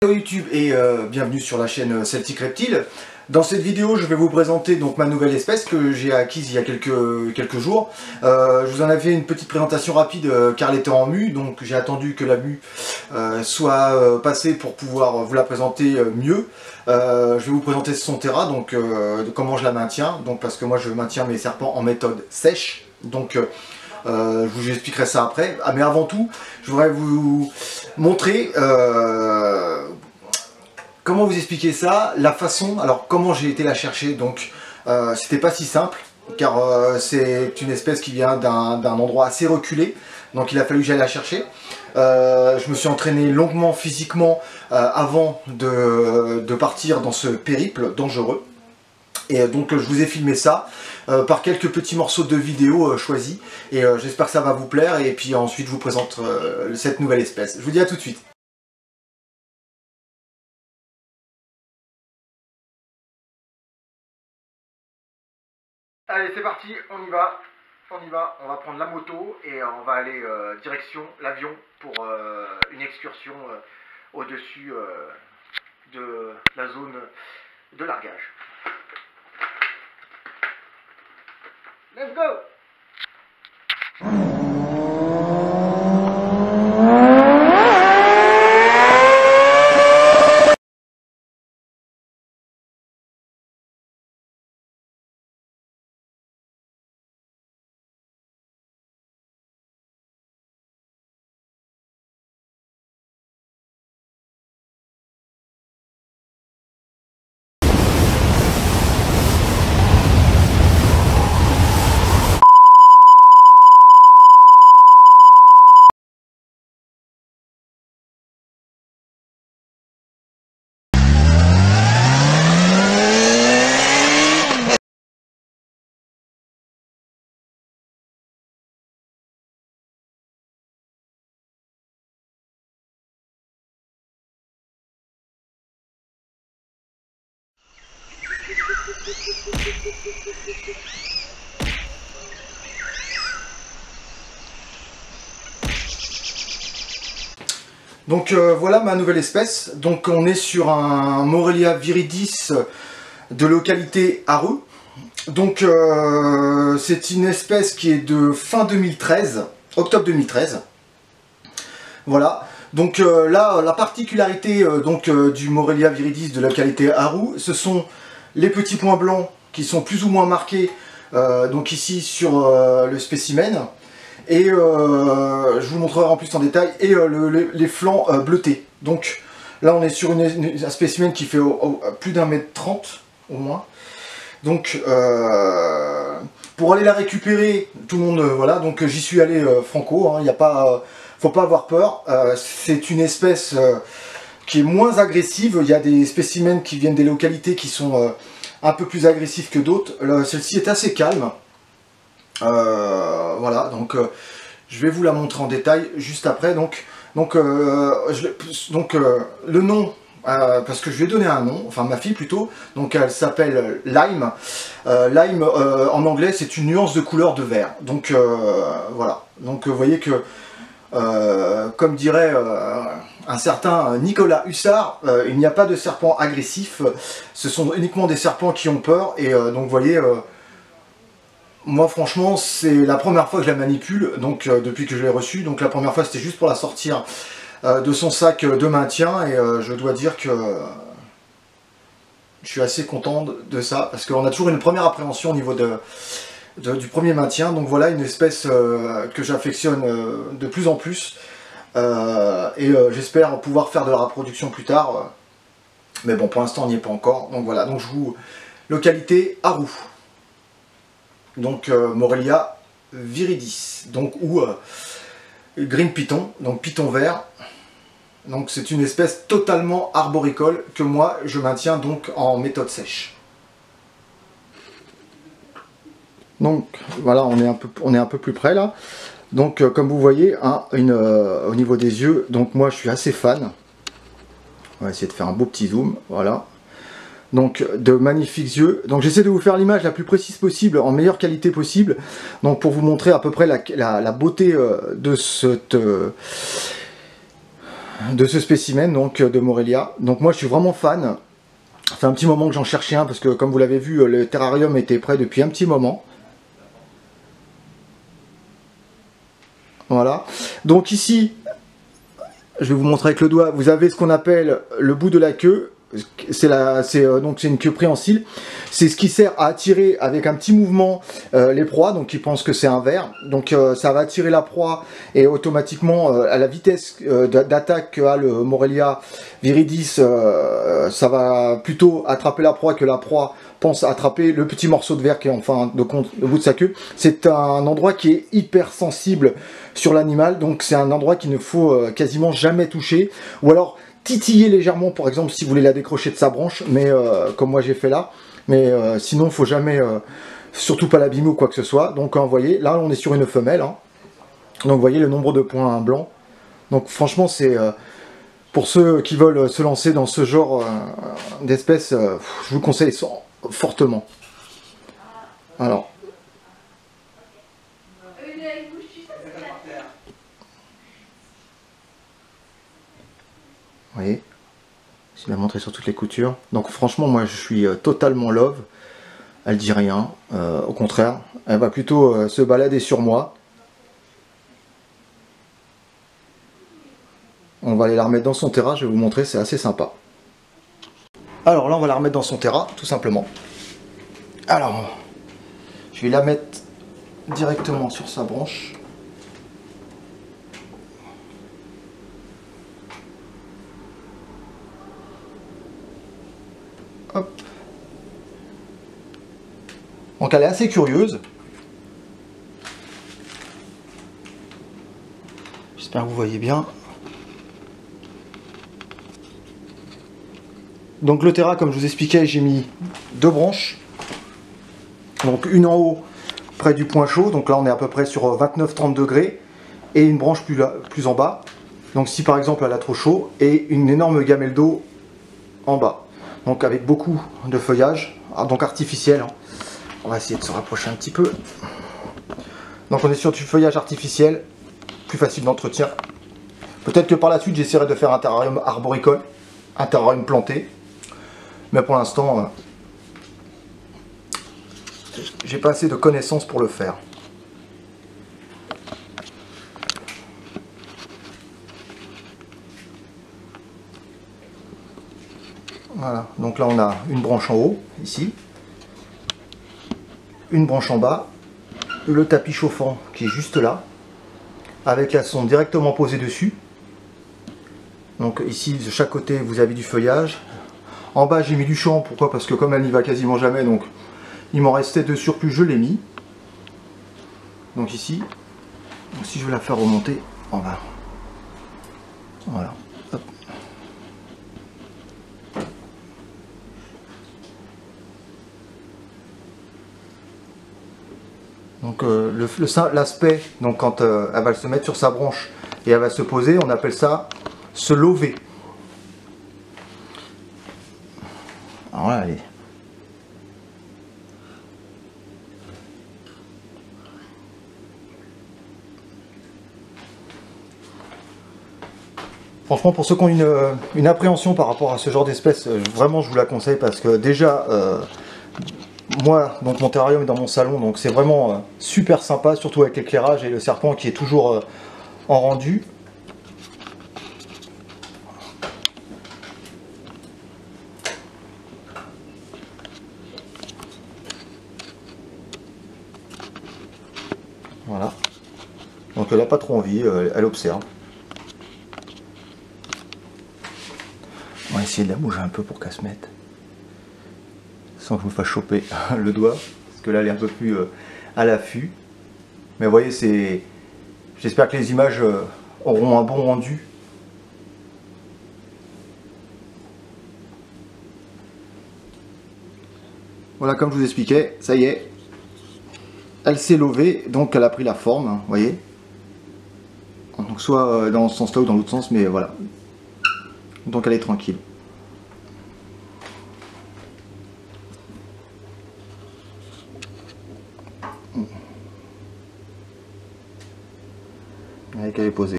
Hello YouTube et bienvenue sur la chaîne Celtic Reptile. Dans cette vidéo, je vais vous présenter donc ma nouvelle espèce que j'ai acquise il y a quelques jours. Je vous en ai fait une petite présentation rapide car elle était en mue, donc j'ai attendu que la mue soit passée pour pouvoir vous la présenter mieux. Je vais vous présenter son terra, donc comment je la maintiens, donc parce que moi je maintiens mes serpents en méthode sèche. Donc je vous expliquerai ça après. Ah, mais avant tout, je voudrais vous montrer comment vous expliquer ça, la façon, alors comment j'ai été la chercher. Donc c'était pas si simple, car c'est une espèce qui vient d'un endroit assez reculé, donc il a fallu que j'aille la chercher. Je me suis entraîné longuement physiquement avant de partir dans ce périple dangereux. Et donc je vous ai filmé ça par quelques petits morceaux de vidéo choisis. Et j'espère que ça va vous plaire. Et puis ensuite je vous présente cette nouvelle espèce. Je vous dis à tout de suite. Allez, c'est parti, on y va. On va prendre la moto et on va aller direction l'avion pour une excursion au-dessus de la zone de largage. Let's go! Donc voilà ma nouvelle espèce. Donc on est sur un Morelia viridis de localité Haru. Donc c'est une espèce qui est de fin 2013, octobre 2013. Voilà. Donc là, la particularité du Morelia viridis de localité Haru, ce sont les petits points blancs qui sont plus ou moins marqués donc ici sur le spécimen. Et je vous montrerai en plus en détail, et les flancs bleutés. Donc là on est sur un spécimen qui fait plus d'1,30 m au moins. Donc pour aller la récupérer, tout le monde, voilà, donc j'y suis allé franco, hein, y a pas, faut pas avoir peur. C'est une espèce qui est moins agressive. Il y a des spécimens qui viennent des localités qui sont un peu plus agressifs que d'autres. Celle-ci est assez calme. Voilà, donc je vais vous la montrer en détail juste après. Donc le nom, parce que je lui ai donné un nom, enfin ma fille plutôt, donc elle s'appelle Lime. Lime en anglais c'est une nuance de couleur de vert. Donc voilà, donc vous voyez que comme dirait un certain Nicolas Hussard, il n'y a pas de serpents agressifs, ce sont uniquement des serpents qui ont peur. Et donc vous voyez, moi franchement c'est la première fois que je la manipule, donc depuis que je l'ai reçue. Donc la première fois c'était juste pour la sortir de son sac de maintien, et je dois dire que je suis assez content de ça, parce qu'on a toujours une première appréhension au niveau du premier maintien. Donc voilà une espèce que j'affectionne de plus en plus, et j'espère pouvoir faire de la reproduction plus tard, mais bon pour l'instant on n'y est pas encore. Donc voilà, donc je vous... localité Haru. Donc Morelia viridis, donc ou green python, donc python vert. Donc c'est une espèce totalement arboricole que moi je maintiens donc en méthode sèche. Donc voilà, on est un peu plus près là. Donc comme vous voyez, hein, au niveau des yeux, donc moi je suis assez fan. On va essayer de faire un beau petit zoom, voilà. Donc de magnifiques yeux. Donc j'essaie de vous faire l'image la plus précise possible, en meilleure qualité possible, donc pour vous montrer à peu près la beauté de cette de ce spécimen donc de Morelia. Donc moi je suis vraiment fan. Ça fait un petit moment que j'en cherchais un parce que comme vous l'avez vu, le terrarium était prêt depuis un petit moment. Voilà. Donc ici, je vais vous montrer avec le doigt, vous avez ce qu'on appelle le bout de la queue. C'est une queue préhensile. C'est ce qui sert à attirer avec un petit mouvement les proies. Donc ils pensent que c'est un ver. Donc ça va attirer la proie et automatiquement à la vitesse d'attaque qu'a le Morelia viridis, ça va plutôt attraper la proie que la proie pense attraper le petit morceau de verre qui est en fin de compte au bout de sa queue. C'est un endroit qui est hyper sensible sur l'animal. Donc c'est un endroit qu'il ne faut quasiment jamais toucher. Ou alors titiller légèrement, par exemple, si vous voulez la décrocher de sa branche, mais comme moi j'ai fait là. Mais sinon, il faut jamais, surtout pas l'abîmer ou quoi que ce soit. Donc, vous voyez, là, on est sur une femelle. Hein. Donc, vous voyez le nombre de points blancs. Donc, franchement, c'est pour ceux qui veulent se lancer dans ce genre d'espèce, je vous conseille fortement. Alors. Vous voyez, je vais la montrer sur toutes les coutures. Donc franchement, moi je suis totalement love. Elle dit rien, au contraire, elle va plutôt se balader sur moi. On va aller la remettre dans son terrain, je vais vous montrer, c'est assez sympa. Alors là, on va la remettre dans son terrain, tout simplement. Alors, je vais la mettre directement sur sa branche. Hop. Donc elle est assez curieuse. J'espère que vous voyez bien. Donc le terrain, comme je vous expliquais, j'ai mis 2 branches. Donc une en haut, près du point chaud. Donc là, on est à peu près sur 29-30 degrés. Et une branche plus en bas. Donc si par exemple elle a trop chaud. Et une énorme gamelle d'eau en bas. Donc avec beaucoup de feuillage. Donc artificiel. Hein. On va essayer de se rapprocher un petit peu. Donc on est sur du feuillage artificiel. Plus facile d'entretien. Peut-être que par la suite, j'essaierai de faire un terrarium arboricole. Un terrarium planté. Mais pour l'instant, j'ai pas assez de connaissances pour le faire. Voilà, donc là on a une branche en haut, ici. Une branche en bas. Le tapis chauffant qui est juste là. Avec la sonde directement posée dessus. Donc ici, de chaque côté, vous avez du feuillage. En bas, j'ai mis du champ. Pourquoi? Parce que comme elle n'y va quasiment jamais, donc il m'en restait de surplus, je l'ai mis. Donc ici, si je veux la faire remonter en bas. Voilà. Hop. Donc l'aspect, donc quand elle va se mettre sur sa branche et elle va se poser, on appelle ça se lever. Alors là, allez. Franchement, pour ceux qui ont une appréhension par rapport à ce genre d'espèce, vraiment je vous la conseille parce que déjà, moi, donc mon terrarium est dans mon salon, donc c'est vraiment super sympa, surtout avec l'éclairage et le serpent qui est toujours en rendu. Voilà. Donc elle n'a pas trop envie, elle observe. On va essayer de la bouger un peu pour qu'elle se mette. Sans que je me fasse choper le doigt. Parce que là elle est un peu plus à l'affût. Mais vous voyez, c'est. J'espère que les images auront un bon rendu. Voilà, comme je vous expliquais, ça y est. Elle s'est levée, donc elle a pris la forme, vous voyez. Donc soit dans ce sens-là ou dans l'autre sens, mais voilà. Donc elle est tranquille. Elle est posée.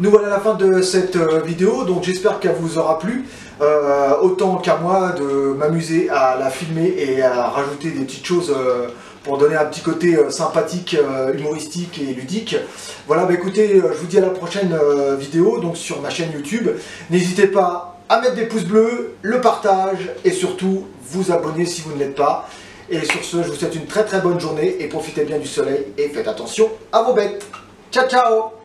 Nous voilà à la fin de cette vidéo, donc j'espère qu'elle vous aura plu, autant qu'à moi de m'amuser à la filmer et à rajouter des petites choses pour donner un petit côté sympathique, humoristique et ludique. Voilà, bah écoutez, je vous dis à la prochaine vidéo, donc sur ma chaîne YouTube. N'hésitez pas à mettre des pouces bleus, le partage et surtout vous abonner si vous ne l'êtes pas. Et sur ce, je vous souhaite une très bonne journée et profitez bien du soleil et faites attention à vos bêtes. Ciao ciao!